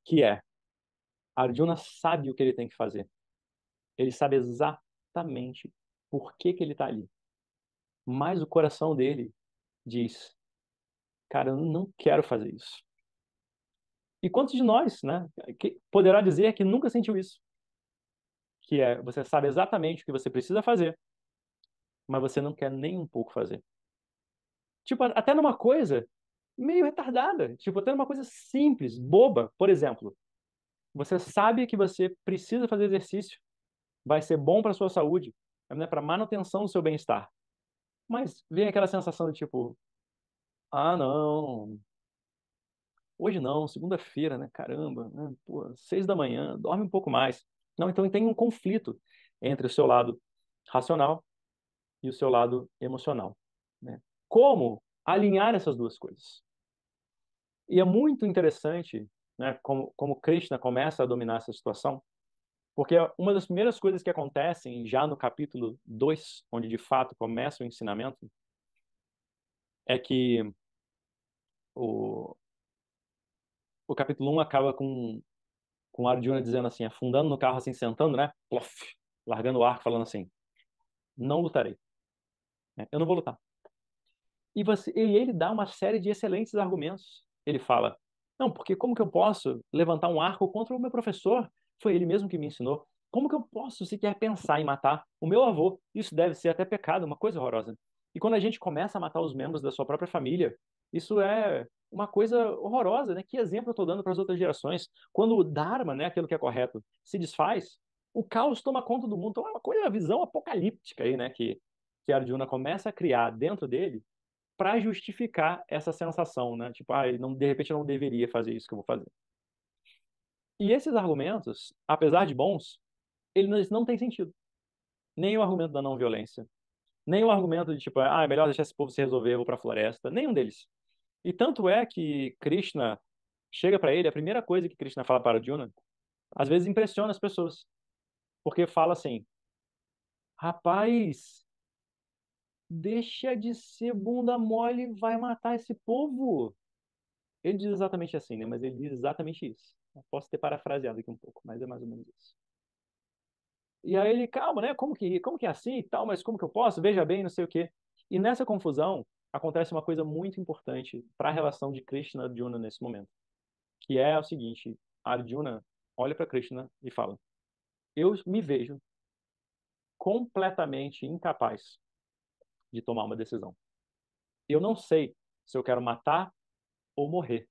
que é, Arjuna sabe o que ele tem que fazer. Ele sabe exatamente por que que ele está ali. Mas o coração dele diz, cara, eu não quero fazer isso. E quantos de nós, né, que poderá dizer que nunca sentiu isso? Que é, você sabe exatamente o que você precisa fazer, mas você não quer nem um pouco fazer. Tipo, até numa coisa meio retardada. Tipo, até numa coisa simples, boba. Por exemplo, você sabe que você precisa fazer exercício, vai ser bom para sua saúde, né, para manutenção do seu bem-estar. Mas vem aquela sensação de tipo, ah, não, hoje não, segunda-feira, né? Caramba, né? Pô, 6 da manhã, dorme um pouco mais. Não, então tem um conflito entre o seu lado racional e o seu lado emocional, né? Como alinhar essas duas coisas? E é muito interessante, né, como Krishna começa a dominar essa situação, porque uma das primeiras coisas que acontecem já no capítulo 2, onde de fato começa o ensinamento, é que o, o capítulo 1 acaba com Arjuna dizendo assim, afundando no carro, assim, sentando, né? Plof, largando o arco, falando assim, não lutarei, né? Eu não vou lutar. E ele dá uma série de excelentes argumentos. Ele fala, não, porque como que eu posso levantar um arco contra o meu professor? Foi ele mesmo que me ensinou. Como que eu posso sequer pensar em matar o meu avô? Isso deve ser até pecado, uma coisa horrorosa. E quando a gente começa a matar os membros da sua própria família, isso é uma coisa horrorosa, né? Que exemplo eu estou dando para as outras gerações? Quando o Dharma, né, aquilo que é correto, se desfaz, o caos toma conta do mundo. Então é uma coisa, uma visão apocalíptica aí, né? Que Arjuna começa a criar dentro dele para justificar essa sensação, né? Tipo, ah, não, de repente eu não deveria fazer isso que eu vou fazer. E esses argumentos, apesar de bons, eles não têm sentido. Nem o argumento da não violência, nem o argumento de tipo, ah, é melhor deixar esse povo se resolver, eu vou para a floresta, nenhum deles. E tanto é que Krishna chega para ele, a primeira coisa que Krishna fala para Arjuna, às vezes impressiona as pessoas, porque fala assim: rapaz, deixa de ser bunda mole e vai matar esse povo. Ele diz exatamente assim, né? Mas ele diz exatamente isso. Eu posso ter parafraseado aqui um pouco, mas é mais ou menos isso. E aí ele, calma, né? Como que é assim e tal, mas como que eu posso? Veja bem, não sei o quê. E nessa confusão, acontece uma coisa muito importante para a relação de Krishna e Arjuna nesse momento, que é o seguinte: Arjuna olha para Krishna e fala: eu me vejo completamente incapaz de tomar uma decisão. Eu não sei se eu quero matar ou morrer.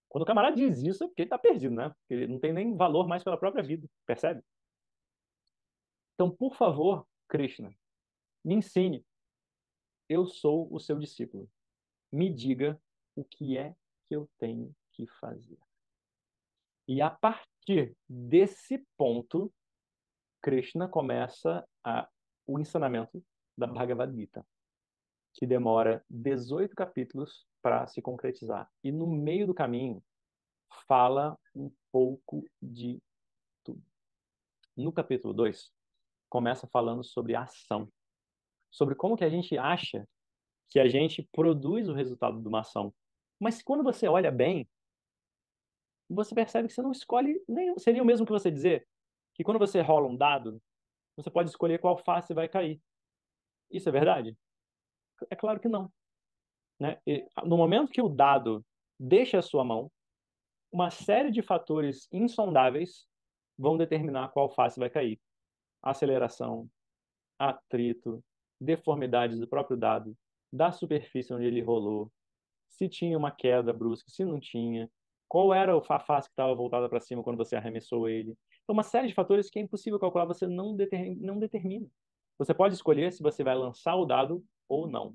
Quando o camarada diz isso, é porque ele está perdido, né? Porque ele não tem nem valor mais pela própria vida, percebe? Então, por favor, Krishna, me ensine. Eu sou o seu discípulo. Me diga o que é que eu tenho que fazer. E a partir desse ponto, Krishna começa o ensinamento da Bhagavad Gita, que demora 18 capítulos para se concretizar. E no meio do caminho, fala um pouco de tudo. No capítulo 2 começa falando sobre ação, sobre como que a gente acha que a gente produz o resultado de uma ação. Mas quando você olha bem, você percebe que você não escolhe nenhum. Seria o mesmo que você dizer que quando você rola um dado, você pode escolher qual face vai cair. Isso é verdade? É claro que não, né? E, no momento que o dado deixa a sua mão, uma série de fatores insondáveis vão determinar qual face vai cair. Aceleração, atrito, deformidades do próprio dado, da superfície onde ele rolou, se tinha uma queda brusca, se não tinha, qual era a face que estava voltada para cima quando você arremessou ele. Então, uma série de fatores que é impossível calcular, você não determina. Você pode escolher se você vai lançar o dado ou não.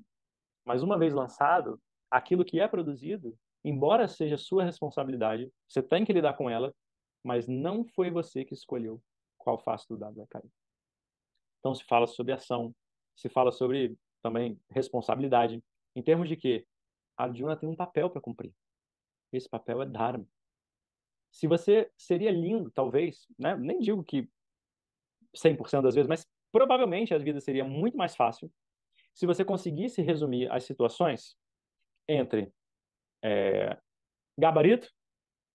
Mas uma vez lançado, aquilo que é produzido, embora seja sua responsabilidade, você tem que lidar com ela, mas não foi você que escolheu qual face do dado vai cair. Então, se fala sobre ação, se fala sobre também responsabilidade, em termos de que a Arjuna tem um papel para cumprir. Esse papel é Dharma. Se você seria lindo, talvez, né? Nem digo que 100% das vezes, mas provavelmente a vida seria muito mais fácil se você conseguisse resumir as situações entre gabarito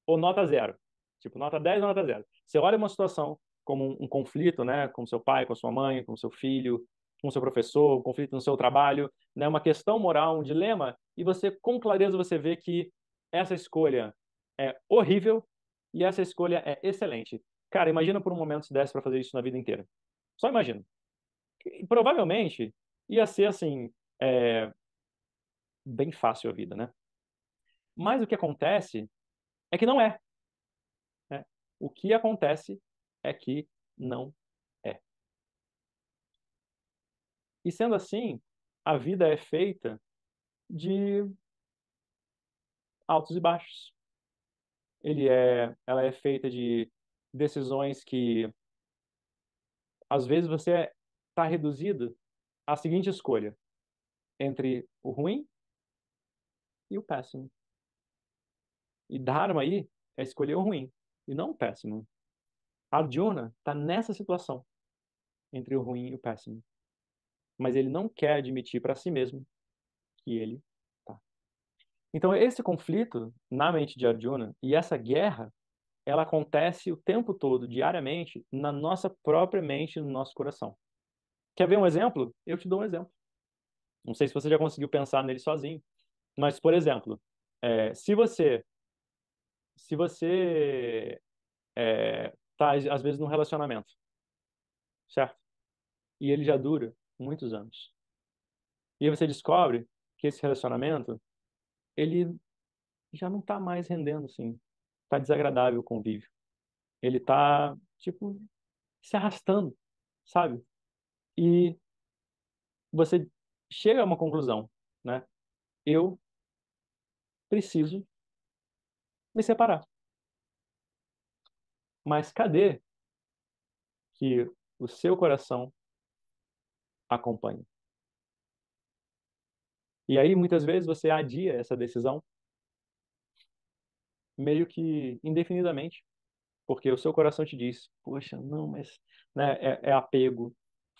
ou nota zero. Tipo, nota 10 ou nota 0. Você olha uma situação como um conflito, né, com seu pai, com sua mãe, com seu filho, com seu professor, um conflito no seu trabalho, né, uma questão moral, um dilema, e você, com clareza, você vê que essa escolha é horrível e essa escolha é excelente. Cara, imagina por um momento se desse para fazer isso na vida inteira. Só imagina. E, provavelmente ia ser assim, é, bem fácil a vida, né? Mas o que acontece é que não é, né? O que acontece é que não é. E sendo assim, a vida é feita de altos e baixos. Ela é feita de decisões que às vezes você está reduzido à seguinte escolha entre o ruim e o péssimo. E Dharma aí é escolher o ruim e não o péssimo. Arjuna está nessa situação entre o ruim e o péssimo, mas ele não quer admitir para si mesmo que ele tá. Então esse conflito na mente de Arjuna e essa guerra, ela acontece o tempo todo, diariamente, na nossa própria mente, no nosso coração. Quer ver um exemplo? Eu te dou um exemplo. Não sei se você já conseguiu pensar nele sozinho, mas por exemplo, se você tá às vezes num relacionamento, certo? E ele já dura muitos anos. E aí você descobre que esse relacionamento, ele já não está mais rendendo, assim. Tá desagradável o convívio. Ele tá, tipo, se arrastando, sabe? E você chega a uma conclusão, né? Eu preciso me separar. Mas cadê que o seu coração acompanha? E aí, muitas vezes, você adia essa decisão meio que indefinidamente, porque o seu coração te diz, poxa, não, mas né, é apego,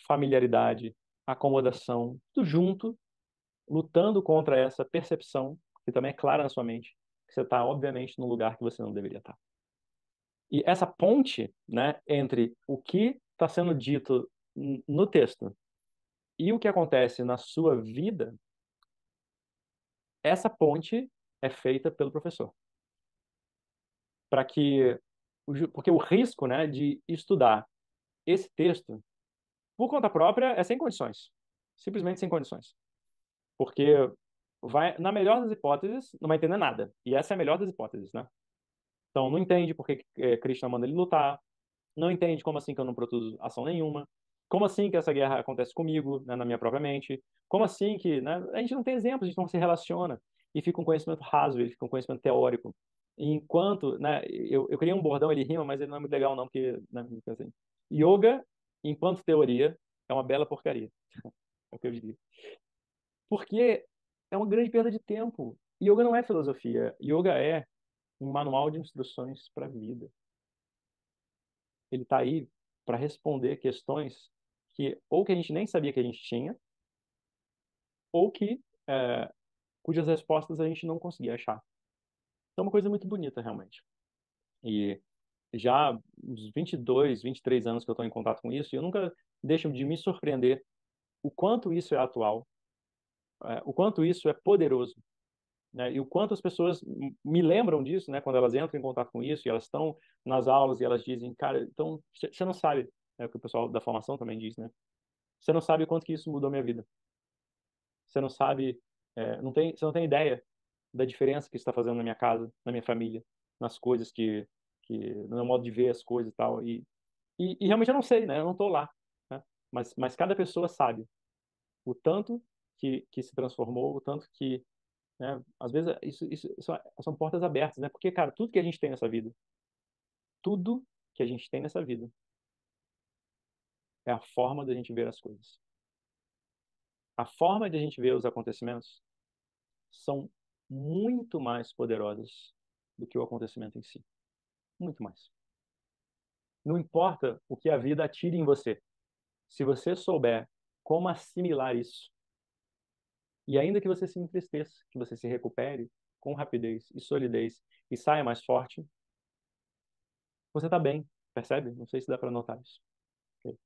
familiaridade, acomodação, tudo junto, lutando contra essa percepção, que também é clara na sua mente, que você está, obviamente, num lugar que você não deveria estar. E essa ponte, né, entre o que está sendo dito no texto e o que acontece na sua vida, essa ponte é feita pelo professor. Para que, porque o risco, né, de estudar esse texto por conta própria é sem condições, simplesmente sem condições, porque vai, na melhor das hipóteses, não vai entender nada. E essa é a melhor das hipóteses, né? Então, não entende por que Krishna manda ele lutar, não entende como assim que eu não produzo ação nenhuma, como assim que essa guerra acontece comigo, né, na minha própria mente, como assim que, né, a gente não tem exemplos, a gente não se relaciona, e fica um conhecimento raso, ele fica um conhecimento teórico. E enquanto, né, eu criei um bordão, ele rima, mas ele não é muito legal não, porque, né, assim, yoga, enquanto teoria, é uma bela porcaria, é o que eu diria. Porque é uma grande perda de tempo. Yoga não é filosofia, yoga é um manual de instruções para a vida. Ele está aí para responder questões que ou que a gente nem sabia que a gente tinha, ou que cujas respostas a gente não conseguia achar. Então é uma coisa muito bonita, realmente. E já uns 22, 23 anos que eu estou em contato com isso, e eu nunca deixo de me surpreender o quanto isso é atual, o quanto isso é poderoso, né? E o quanto as pessoas me lembram disso, né? Quando elas entram em contato com isso e elas estão nas aulas e elas dizem, cara, então você não sabe, é o que o pessoal da formação também diz, né? Você não sabe o quanto que isso mudou minha vida. Você não sabe, você não tem ideia da diferença que isso está fazendo na minha casa, na minha família, nas coisas no meu modo de ver as coisas e tal. E realmente eu não sei, né? Eu não estou lá, né? Mas cada pessoa sabe o tanto que se transformou, o tanto que, né? Às vezes isso são portas abertas, né? Porque, cara, tudo que a gente tem nessa vida, tudo que a gente tem nessa vida é a forma da gente ver as coisas. A forma de a gente ver os acontecimentos são muito mais poderosas do que o acontecimento em si. Muito mais. Não importa o que a vida atire em você. Se você souber como assimilar isso, e ainda que você se entristeça, que você se recupere com rapidez e solidez e saia mais forte, você está bem, percebe? Não sei se dá para notar isso. Ok.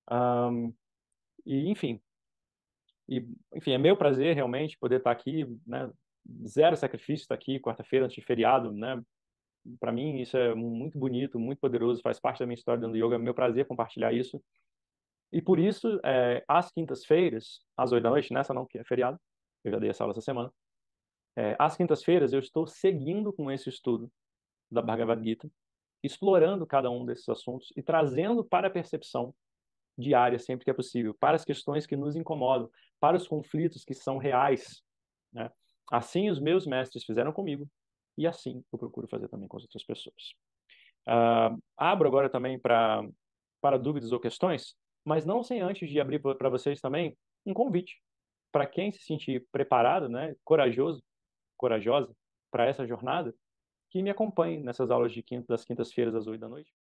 Ahm, e, e, enfim, é meu prazer realmente poder estar aqui, né? Zero sacrifício estar aqui quarta-feira antes de feriado, né? Para mim isso é muito bonito, muito poderoso, faz parte da minha história dentro do yoga, é meu prazer compartilhar isso. E por isso, às quintas-feiras, às 8 da noite, nessa não, que é feriado, eu já dei essa aula essa semana, às quintas-feiras eu estou seguindo com esse estudo da Bhagavad Gita, explorando cada um desses assuntos e trazendo para a percepção diária, sempre que é possível, para as questões que nos incomodam, para os conflitos que são reais, né? Assim os meus mestres fizeram comigo e assim eu procuro fazer também com as outras pessoas. Abro agora também para dúvidas ou questões, mas não sem antes de abrir para vocês também um convite para quem se sentir preparado, né, corajoso, corajosa para essa jornada, que me acompanhe nessas aulas de quinta, das quintas-feiras às 8 da noite.